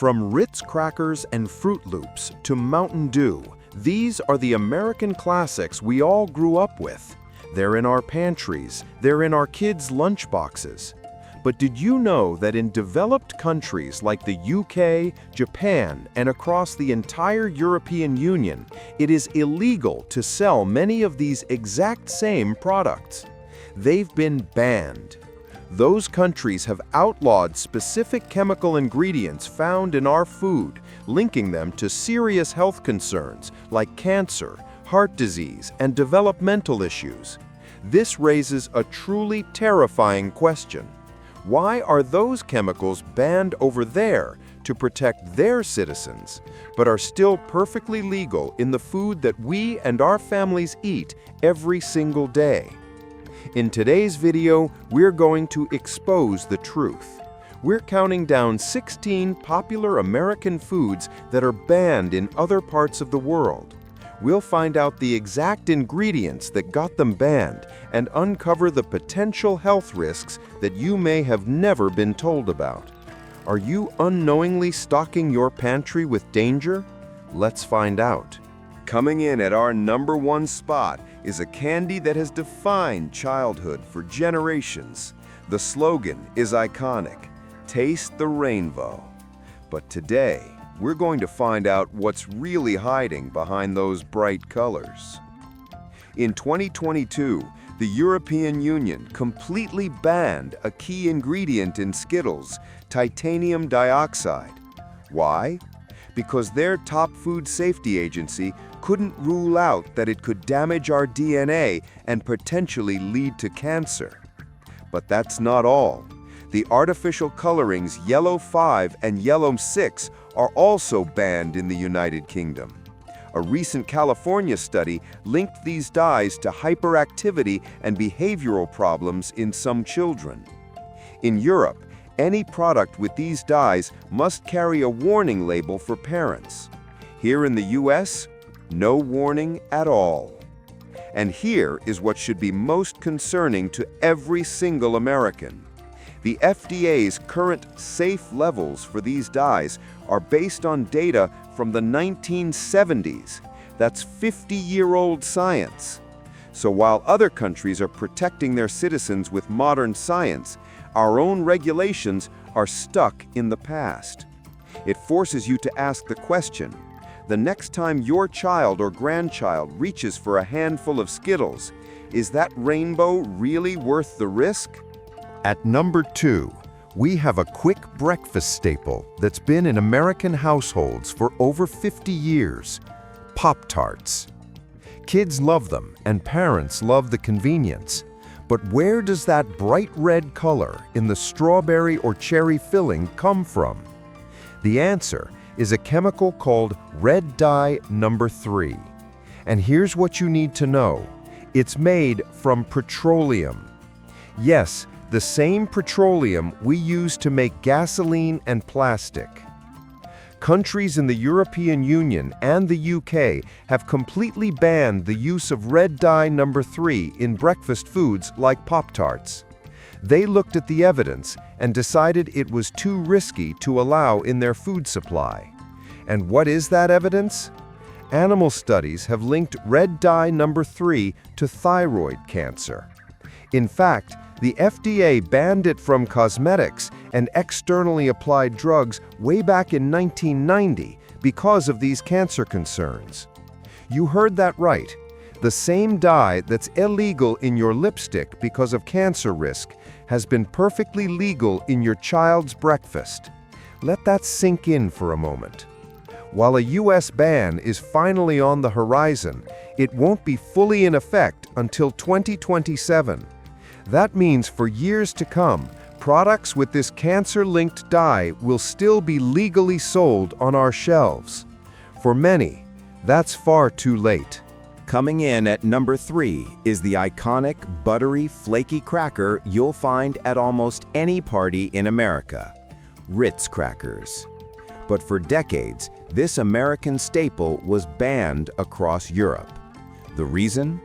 From Ritz crackers and Froot Loops to Mountain Dew, these are the American classics we all grew up with. They're in our pantries, they're in our kids' lunchboxes. But did you know that in developed countries like the UK, Japan, and across the entire European Union, it is illegal to sell many of these exact same products? They've been banned. Those countries have outlawed specific chemical ingredients found in our food, linking them to serious health concerns like cancer, heart disease, and developmental issues. This raises a truly terrifying question. Why are those chemicals banned over there to protect their citizens, but are still perfectly legal in the food that we and our families eat every single day? In today's video, we're going to expose the truth. We're counting down 16 popular American foods that are banned in other parts of the world. We'll find out the exact ingredients that got them banned and uncover the potential health risks that you may have never been told about. Are you unknowingly stocking your pantry with danger? Let's find out. Coming in at our #1 spot is a candy that has defined childhood for generations. The slogan is iconic, "Taste the rainbow." But today, we're going to find out what's really hiding behind those bright colors. In 2022, the European Union completely banned a key ingredient in Skittles, titanium dioxide. Why? Because their top food safety agency couldn't rule out that it could damage our DNA and potentially lead to cancer. But that's not all. The artificial colorings Yellow 5 and Yellow 6 are also banned in the United Kingdom. A recent California study linked these dyes to hyperactivity and behavioral problems in some children. In Europe, any product with these dyes must carry a warning label for parents. Here in the US, no warning at all. And here is what should be most concerning to every single American. The FDA's current safe levels for these dyes are based on data from the 1970s. That's 50-year-old science. So while other countries are protecting their citizens with modern science, our own regulations are stuck in the past. It forces you to ask the question, the next time your child or grandchild reaches for a handful of Skittles, is that rainbow really worth the risk? At #2, we have a quick breakfast staple that's been in American households for over 50 years, Pop-Tarts. Kids love them and parents love the convenience. But where does that bright red color in the strawberry or cherry filling come from? The answer is a chemical called red dye number 3. And here's what you need to know. It's made from petroleum. Yes, the same petroleum we use to make gasoline and plastic. Countries in the European Union and the UK have completely banned the use of red dye number 3 in breakfast foods like Pop-Tarts. They looked at the evidence and decided it was too risky to allow in their food supply. And what is that evidence? Animal studies have linked red dye number 3 to thyroid cancer. In fact, the FDA banned it from cosmetics and externally applied drugs way back in 1990 because of these cancer concerns. You heard that right. The same dye that's illegal in your lipstick because of cancer risk has been perfectly legal in your child's breakfast. Let that sink in for a moment. While a US ban is finally on the horizon, it won't be fully in effect until 2027. That means for years to come, products with this cancer-linked dye will still be legally sold on our shelves. For many, that's far too late. Coming in at #3 is the iconic buttery, flaky cracker you'll find at almost any party in America, Ritz crackers. But for decades, this American staple was banned across Europe. The reason?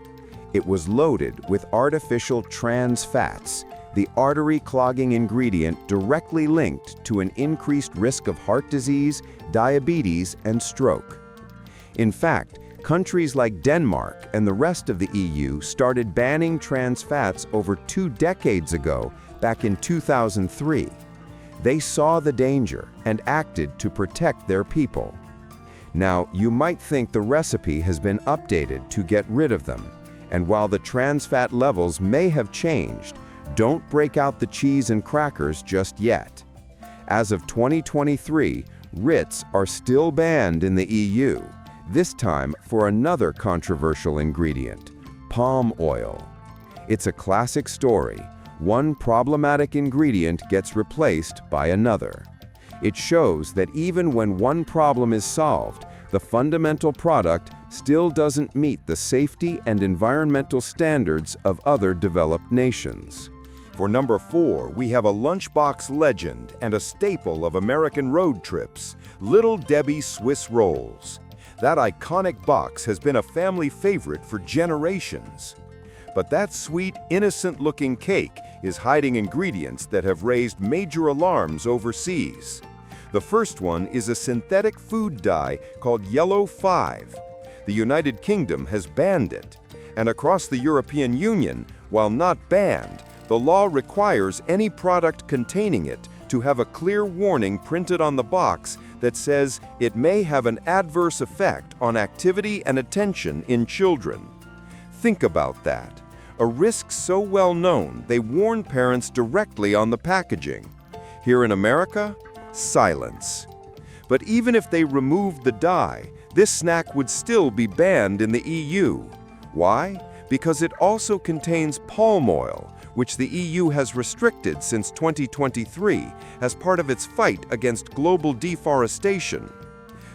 It was loaded with artificial trans fats, the artery-clogging ingredient directly linked to an increased risk of heart disease, diabetes, and stroke. In fact, countries like Denmark and the rest of the EU started banning trans fats over 2 decades ago, back in 2003. They saw the danger and acted to protect their people. Now, you might think the recipe has been updated to get rid of them, and while the trans fat levels may have changed, don't break out the cheese and crackers just yet. As of 2023, Ritz are still banned in the EU, this time for another controversial ingredient, palm oil. It's a classic story. One problematic ingredient gets replaced by another. It shows that even when one problem is solved, the fundamental product still doesn't meet the safety and environmental standards of other developed nations. For number 4, we have a lunchbox legend and a staple of American road trips, Little Debbie Swiss Rolls. That iconic box has been a family favorite for generations. But that sweet, innocent-looking cake is hiding ingredients that have raised major alarms overseas. The first one is a synthetic food dye called Yellow 5. The United Kingdom has banned it. And across the European Union, while not banned, the law requires any product containing it to have a clear warning printed on the box that says it may have an adverse effect on activity and attention in children. Think about that. A risk so well known, they warn parents directly on the packaging. Here in America, silence. But even if they removed the dye, this snack would still be banned in the EU. Why? Because it also contains palm oil, which the EU has restricted since 2023 as part of its fight against global deforestation.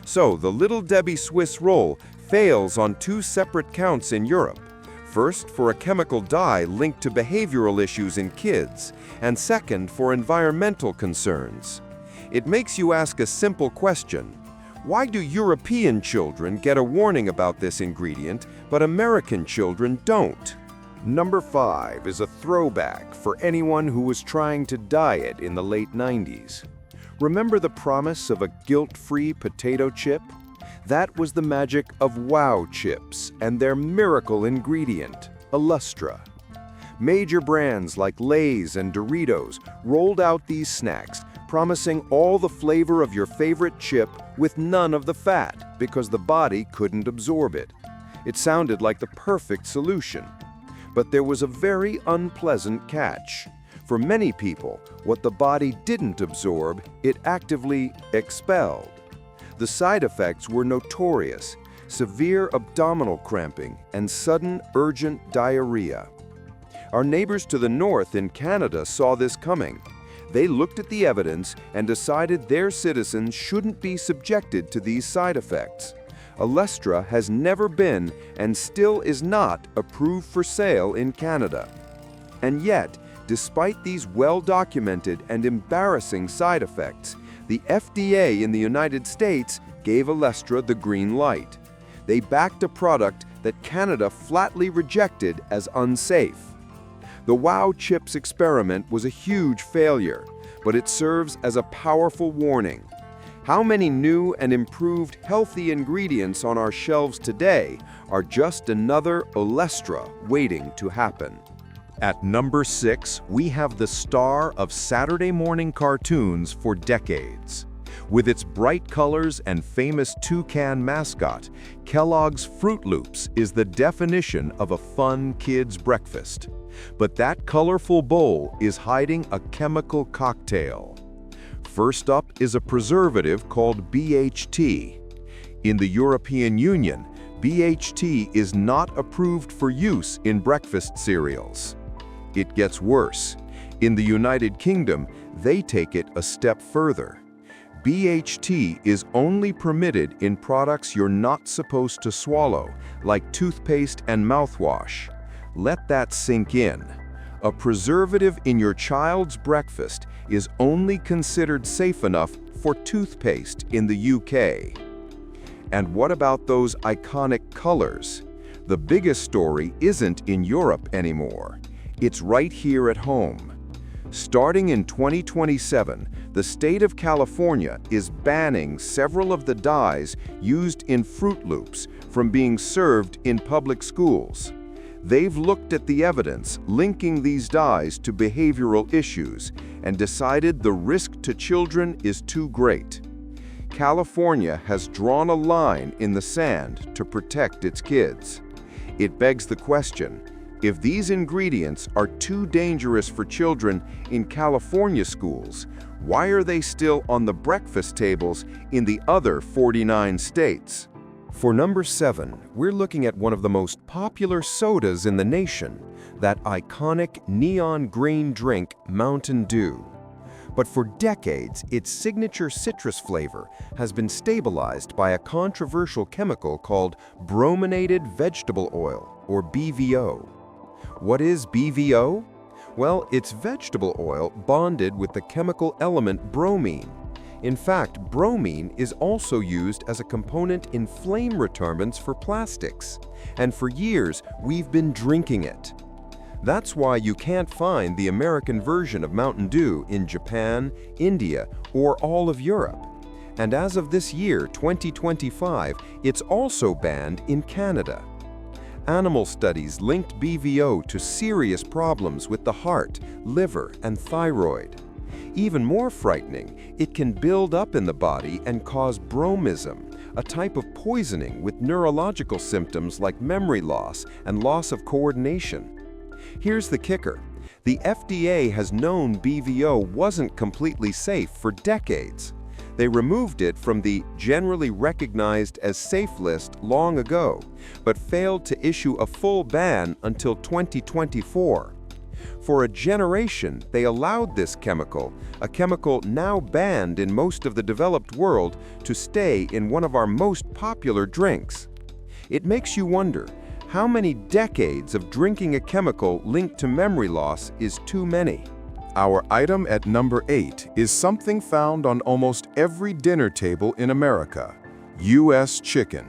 So the Little Debbie Swiss roll fails on 2 separate counts in Europe. First, for a chemical dye linked to behavioral issues in kids, and second, for environmental concerns. It makes you ask a simple question. Why do European children get a warning about this ingredient, but American children don't? Number 5 is a throwback for anyone who was trying to diet in the late 90s. Remember the promise of a guilt-free potato chip? That was the magic of Wow chips and their miracle ingredient, Olestra. Major brands like Lay's and Doritos rolled out these snacks, promising all the flavor of your favorite chip with none of the fat because the body couldn't absorb it. It sounded like the perfect solution. But there was a very unpleasant catch. For many people, what the body didn't absorb, it actively expelled. The side effects were notorious: severe abdominal cramping and sudden urgent diarrhea. Our neighbors to the north in Canada saw this coming. They looked at the evidence and decided their citizens shouldn't be subjected to these side effects. Olestra has never been and still is not approved for sale in Canada. And yet, despite these well-documented and embarrassing side effects, the FDA in the United States gave Olestra the green light. They backed a product that Canada flatly rejected as unsafe. The Wow Chips experiment was a huge failure, but it serves as a powerful warning. How many new and improved healthy ingredients on our shelves today are just another Olestra waiting to happen? At number 6, we have the star of Saturday morning cartoons for decades. With its bright colors and famous toucan mascot, Kellogg's Froot Loops is the definition of a fun kid's breakfast. But that colorful bowl is hiding a chemical cocktail. First up is a preservative called BHT. In the European Union, BHT is not approved for use in breakfast cereals. It gets worse. In the United Kingdom, they take it a step further. BHT is only permitted in products you're not supposed to swallow, like toothpaste and mouthwash. Let that sink in. A preservative in your child's breakfast is only considered safe enough for toothpaste in the UK. And what about those iconic colors? The biggest story isn't in Europe anymore. It's right here at home. Starting in 2027, the state of California is banning several of the dyes used in Froot Loops from being served in public schools. They've looked at the evidence linking these dyes to behavioral issues and decided the risk to children is too great. California has drawn a line in the sand to protect its kids. It begs the question, if these ingredients are too dangerous for children in California schools, why are they still on the breakfast tables in the other 49 states? For number 7, we're looking at one of the most popular sodas in the nation, that iconic neon green drink, Mountain Dew. But for decades, its signature citrus flavor has been stabilized by a controversial chemical called Brominated Vegetable Oil, or BVO. What is BVO? Well, it's vegetable oil bonded with the chemical element bromine. In fact, bromine is also used as a component in flame retardants for plastics. And for years, we've been drinking it. That's why you can't find the American version of Mountain Dew in Japan, India, or all of Europe. And as of this year, 2025, it's also banned in Canada. Animal studies linked BVO to serious problems with the heart, liver, and thyroid. Even more frightening, it can build up in the body and cause bromism, a type of poisoning with neurological symptoms like memory loss and loss of coordination. Here's the kicker. The FDA has known BVO wasn't completely safe for decades. They removed it from the generally recognized as safe list long ago, but failed to issue a full ban until 2024. For a generation, they allowed this chemical, a chemical now banned in most of the developed world, to stay in one of our most popular drinks. It makes you wonder, how many decades of drinking a chemical linked to memory loss is too many? Our item at number 8 is something found on almost every dinner table in America: U.S. chicken.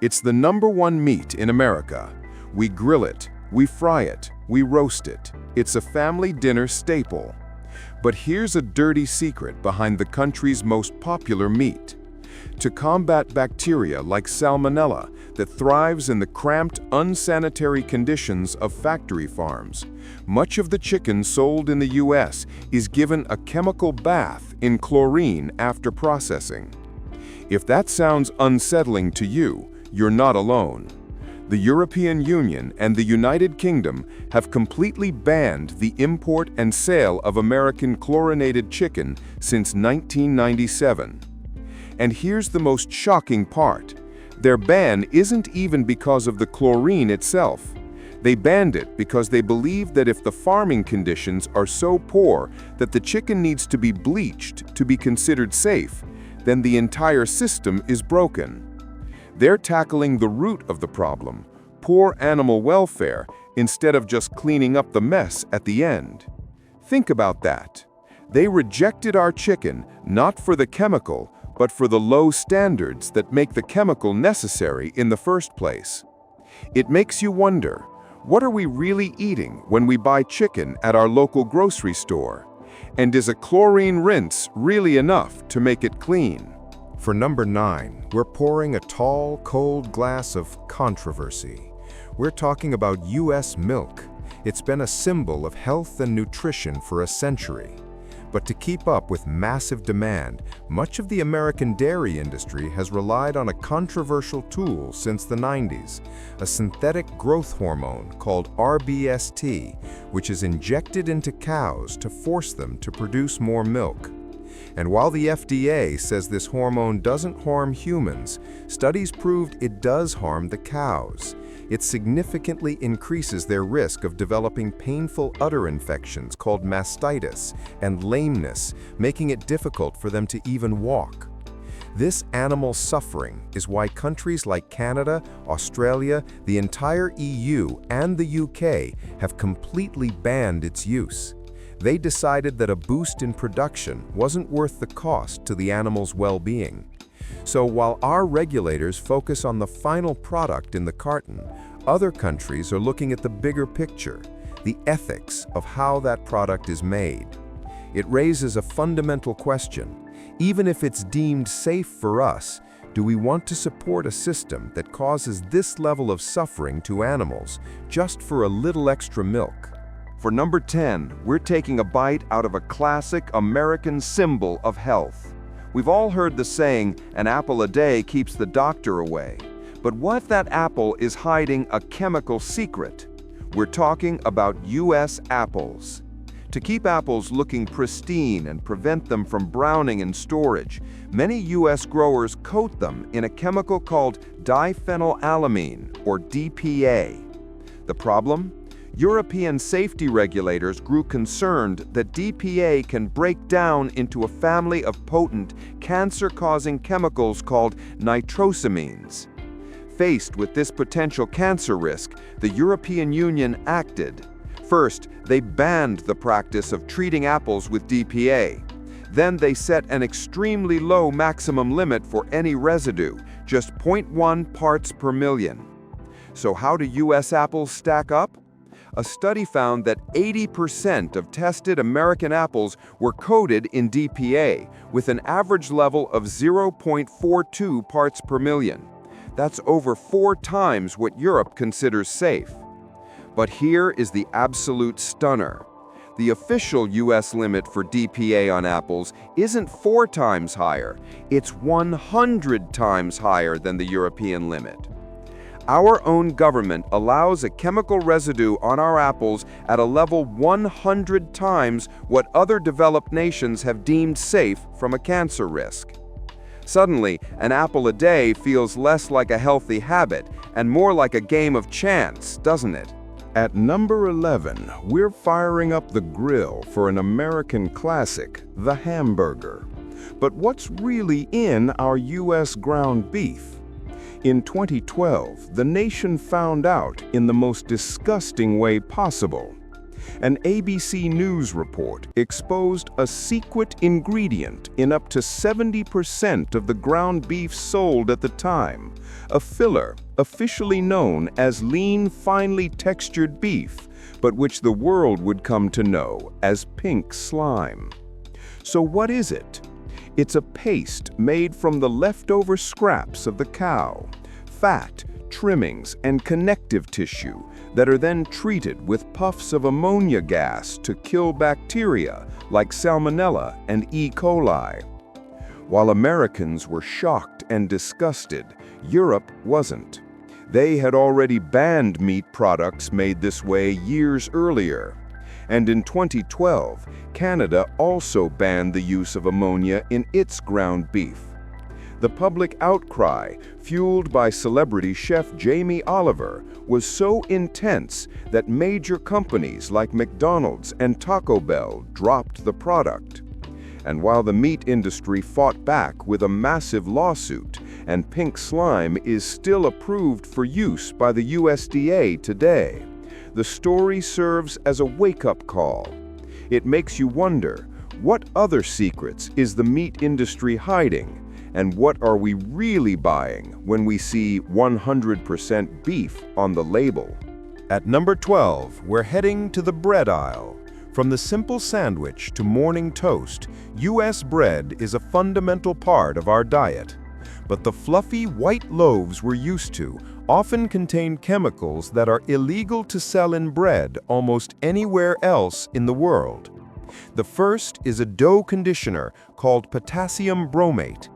It's the #1 meat in America. We grill it, we fry it, we roast it. It's a family dinner staple. But here's a dirty secret behind the country's most popular meat. To combat bacteria like Salmonella that thrives in the cramped, unsanitary conditions of factory farms, much of the chicken sold in the U.S. is given a chemical bath in chlorine after processing. If that sounds unsettling to you, you're not alone. The European Union and the United Kingdom have completely banned the import and sale of American chlorinated chicken since 1997. And here's the most shocking part. Their ban isn't even because of the chlorine itself. They banned it because they believe that if the farming conditions are so poor that the chicken needs to be bleached to be considered safe, then the entire system is broken. They're tackling the root of the problem, poor animal welfare, instead of just cleaning up the mess at the end. Think about that. They rejected our chicken not for the chemical, but for the low standards that make the chemical necessary in the first place. It makes you wonder, what are we really eating when we buy chicken at our local grocery store? And is a chlorine rinse really enough to make it clean? For number 9, we're pouring a tall, cold glass of controversy. We're talking about U.S. milk. It's been a symbol of health and nutrition for a century. But to keep up with massive demand, much of the American dairy industry has relied on a controversial tool since the 90s, a synthetic growth hormone called rBST, which is injected into cows to force them to produce more milk. And while the FDA says this hormone doesn't harm humans, studies proved it does harm the cows. It significantly increases their risk of developing painful udder infections called mastitis and lameness, making it difficult for them to even walk. This animal suffering is why countries like Canada, Australia, the entire EU, and the UK have completely banned its use. They decided that a boost in production wasn't worth the cost to the animal's well-being. So while our regulators focus on the final product in the carton, other countries are looking at the bigger picture. the ethics of how that product is made. It raises a fundamental question. Even if it's deemed safe for us, do we want to support a system that causes this level of suffering to animals just for a little extra milk? For number 10, we're taking a bite out of a classic American symbol of health. We've all heard the saying, an apple a day keeps the doctor away. But what if that apple is hiding a chemical secret? We're talking about U.S. apples. To keep apples looking pristine and prevent them from browning in storage, many U.S. growers coat them in a chemical called diphenylalamine, or DPA. The problem? European safety regulators grew concerned that DPA can break down into a family of potent, cancer-causing chemicals called nitrosamines. Faced with this potential cancer risk, the European Union acted. First, they banned the practice of treating apples with DPA. Then they set an extremely low maximum limit for any residue, just 0.1 parts per million. So how do U.S. apples stack up? A study found that 80% of tested American apples were coated in DPA, with an average level of 0.42 parts per million. That's over 4 times what Europe considers safe. But here is the absolute stunner. The official U.S. limit for DPA on apples isn't 4 times higher, it's 100 times higher than the European limit. Our own government allows a chemical residue on our apples at a level 100 times what other developed nations have deemed safe from a cancer risk. Suddenly, an apple a day feels less like a healthy habit and more like a game of chance, doesn't it? At number 11, we're firing up the grill for an American classic, the hamburger. But what's really in our U.S. ground beef? In 2012, the nation found out in the most disgusting way possible. An ABC News report exposed a secret ingredient in up to 70% of the ground beef sold at the time, a filler officially known as lean, finely textured beef, but which the world would come to know as pink slime. So what is it? It's a paste made from the leftover scraps of the cow, fat, trimmings, and connective tissue that are then treated with puffs of ammonia gas to kill bacteria like Salmonella and E. coli. While Americans were shocked and disgusted, Europe wasn't. They had already banned meat products made this way years earlier. And in 2012, Canada also banned the use of ammonia in its ground beef. The public outcry, fueled by celebrity chef Jamie Oliver, was so intense that major companies like McDonald's and Taco Bell dropped the product. And while the meat industry fought back with a massive lawsuit, and pink slime is still approved for use by the USDA today, the story serves as a wake-up call. It makes you wonder, what other secrets is the meat industry hiding? And what are we really buying when we see 100% beef on the label? At number 12, we're heading to the bread aisle. From the simple sandwich to morning toast, U.S. bread is a fundamental part of our diet. But the fluffy white loaves we're used to often contain chemicals that are illegal to sell in bread almost anywhere else in the world. The first is a dough conditioner called potassium bromate.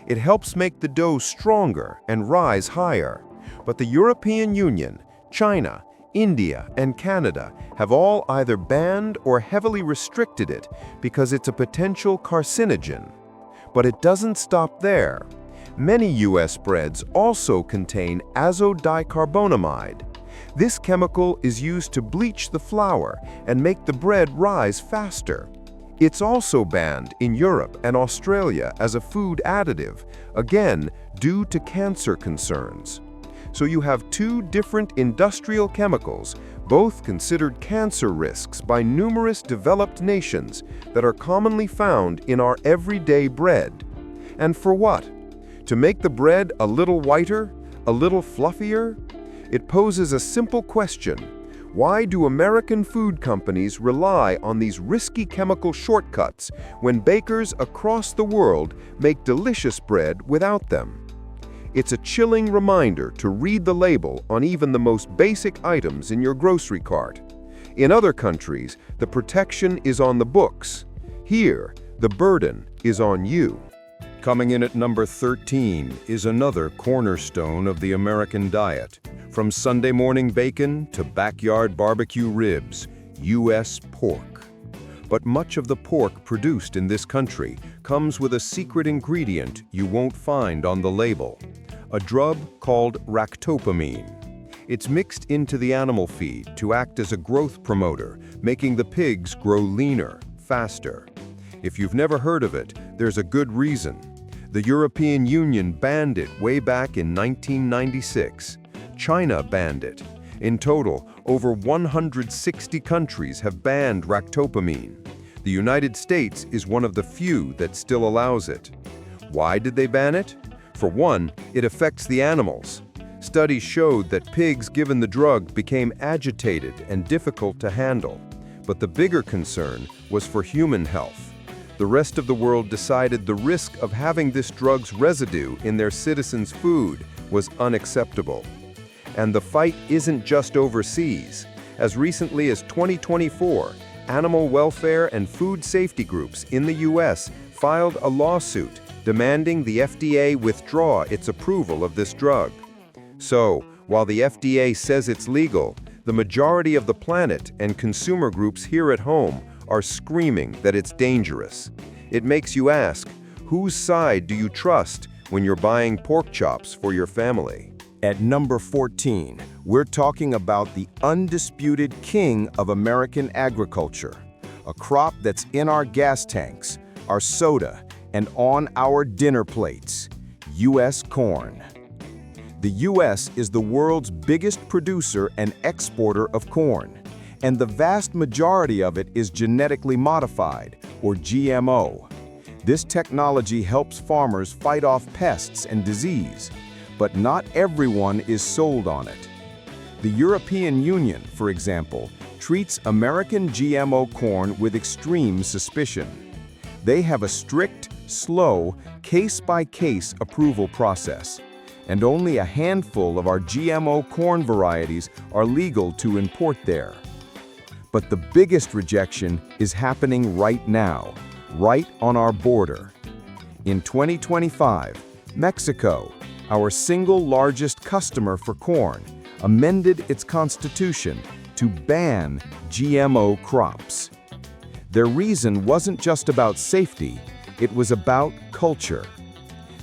It helps make the dough stronger and rise higher. But the European Union, China, India, and Canada have all either banned or heavily restricted it because it's a potential carcinogen. But it doesn't stop there. Many U.S. breads also contain azodicarbonamide. This chemical is used to bleach the flour and make the bread rise faster. It's also banned in Europe and Australia as a food additive, again due to cancer concerns. So you have 2 different industrial chemicals, both considered cancer risks by numerous developed nations, that are commonly found in our everyday bread. And for what? To make the bread a little whiter, a little fluffier? It poses a simple question. Why do American food companies rely on these risky chemical shortcuts when bakers across the world make delicious bread without them? It's a chilling reminder to read the label on even the most basic items in your grocery cart. In other countries, the protection is on the books. Here, the burden is on you. Coming in at number 13 is another cornerstone of the American diet. From Sunday morning bacon to backyard barbecue ribs, U.S. pork. But much of the pork produced in this country comes with a secret ingredient you won't find on the label, a drug called ractopamine. It's mixed into the animal feed to act as a growth promoter, making the pigs grow leaner, faster. If you've never heard of it, there's a good reason. The European Union banned it way back in 1996. China banned it. In total, over 160 countries have banned ractopamine. The United States is one of the few that still allows it. Why did they ban it? For one, it affects the animals. Studies showed that pigs given the drug became agitated and difficult to handle. But the bigger concern was for human health. The rest of the world decided the risk of having this drug's residue in their citizens' food was unacceptable. And the fight isn't just overseas. As recently as 2024, animal welfare and food safety groups in the U.S. filed a lawsuit demanding the FDA withdraw its approval of this drug. So, while the FDA says it's legal, the majority of the planet and consumer groups here at home are screaming that it's dangerous. It makes you ask, whose side do you trust when you're buying pork chops for your family? At number 14, we're talking about the undisputed king of American agriculture, a crop that's in our gas tanks, our soda, and on our dinner plates, U.S. corn. The U.S. is the world's biggest producer and exporter of corn, and the vast majority of it is genetically modified, or GMO. This technology helps farmers fight off pests and disease, but not everyone is sold on it. The European Union, for example, treats American GMO corn with extreme suspicion. They have a strict, slow, case-by-case approval process, and only a handful of our GMO corn varieties are legal to import there. But the biggest rejection is happening right now, right on our border. In 2025, Mexico, our single largest customer for corn, amended its constitution to ban GMO crops. Their reason wasn't just about safety, it was about culture.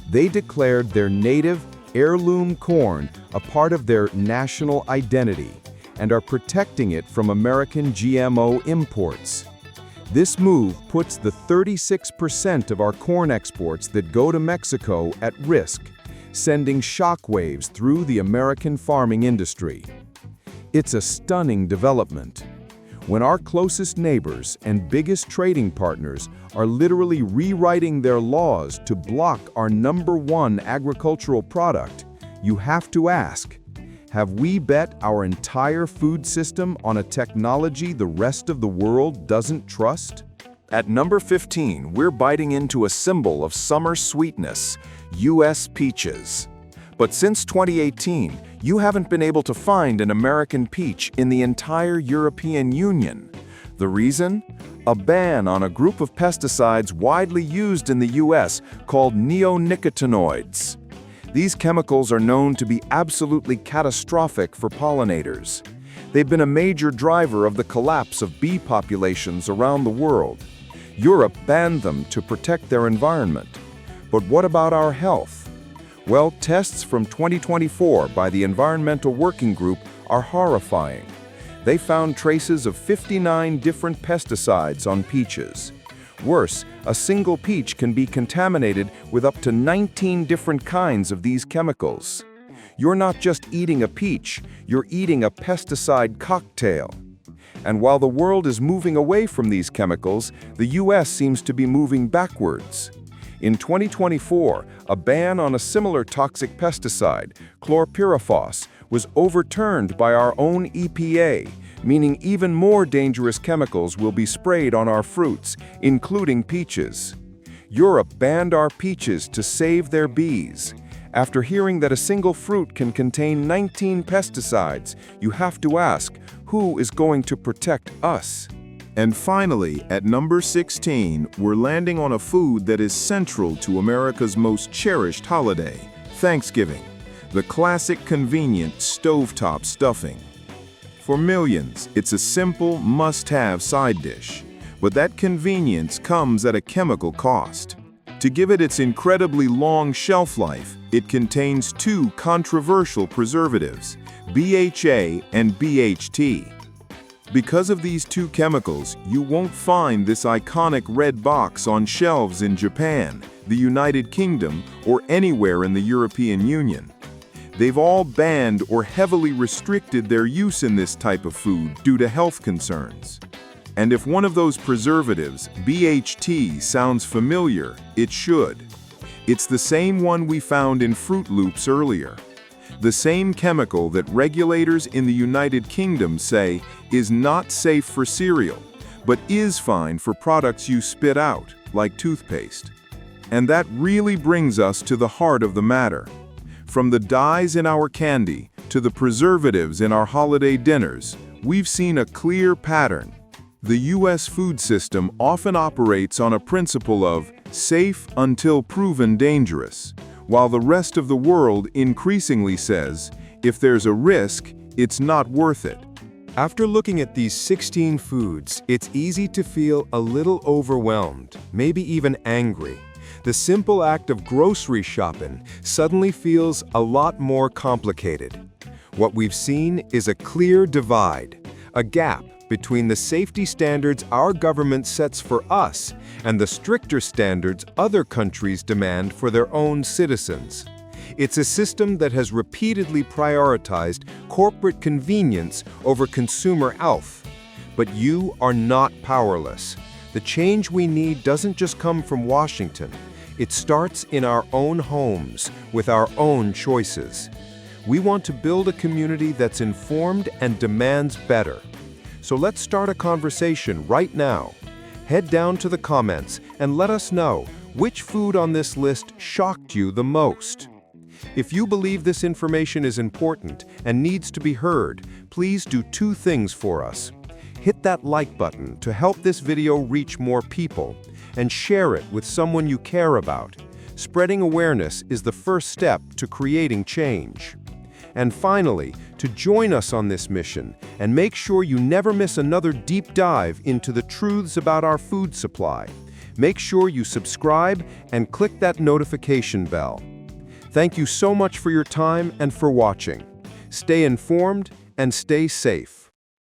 They declared their native, heirloom corn a part of their national identity and are protecting it from American GMO imports. This move puts the 36% of our corn exports that go to Mexico at risk, sending shockwaves through the American farming industry. It's a stunning development. When our closest neighbors and biggest trading partners are literally rewriting their laws to block our #1 agricultural product, you have to ask, have we bet our entire food system on a technology the rest of the world doesn't trust? At number 15, we're biting into a symbol of summer sweetness, U.S. peaches. But since 2018, you haven't been able to find an American peach in the entire European Union. The reason? A ban on a group of pesticides widely used in the U.S. called neonicotinoids. These chemicals are known to be absolutely catastrophic for pollinators. They've been a major driver of the collapse of bee populations around the world. Europe banned them to protect their environment. But what about our health? Well, tests from 2024 by the Environmental Working Group are horrifying. They found traces of 59 different pesticides on peaches. Worse, a single peach can be contaminated with up to 19 different kinds of these chemicals. You're not just eating a peach, you're eating a pesticide cocktail. And while the world is moving away from these chemicals, the U.S. seems to be moving backwards. In 2024, a ban on a similar toxic pesticide, chlorpyrifos, was overturned by our own EPA meaning even more dangerous chemicals will be sprayed on our fruits, including peaches. Europe banned our peaches to save their bees. After hearing that a single fruit can contain 19 pesticides, you have to ask, who is going to protect us? And finally, at number 16, we're landing on a food that is central to America's most cherished holiday, Thanksgiving, the classic convenient stovetop stuffing. For millions, it's a simple, must-have side dish, but that convenience comes at a chemical cost. To give it its incredibly long shelf life, it contains two controversial preservatives, BHA and BHT. Because of these two chemicals, you won't find this iconic red box on shelves in Japan, the United Kingdom, or anywhere in the European Union. They've all banned or heavily restricted their use in this type of food due to health concerns. And if one of those preservatives, BHT, sounds familiar, it should. It's the same one we found in Froot Loops earlier. The same chemical that regulators in the United Kingdom say is not safe for cereal, but is fine for products you spit out, like toothpaste. And that really brings us to the heart of the matter. From the dyes in our candy to the preservatives in our holiday dinners, we've seen a clear pattern. The U.S. food system often operates on a principle of safe until proven dangerous, while the rest of the world increasingly says, if there's a risk, it's not worth it. After looking at these 16 foods, it's easy to feel a little overwhelmed, maybe even angry. The simple act of grocery shopping suddenly feels a lot more complicated. What we've seen is a clear divide, a gap between the safety standards our government sets for us and the stricter standards other countries demand for their own citizens. It's a system that has repeatedly prioritized corporate convenience over consumer health. But you are not powerless. The change we need doesn't just come from Washington. It starts in our own homes, with our own choices. We want to build a community that's informed and demands better. So let's start a conversation right now. Head down to the comments and let us know which food on this list shocked you the most. If you believe this information is important and needs to be heard, please do two things for us. Hit that like button to help this video reach more people, and share it with someone you care about. Spreading awareness is the first step to creating change. And finally, to join us on this mission and make sure you never miss another deep dive into the truths about our food supply, make sure you subscribe and click that notification bell. Thank you so much for your time and for watching. Stay informed and stay safe.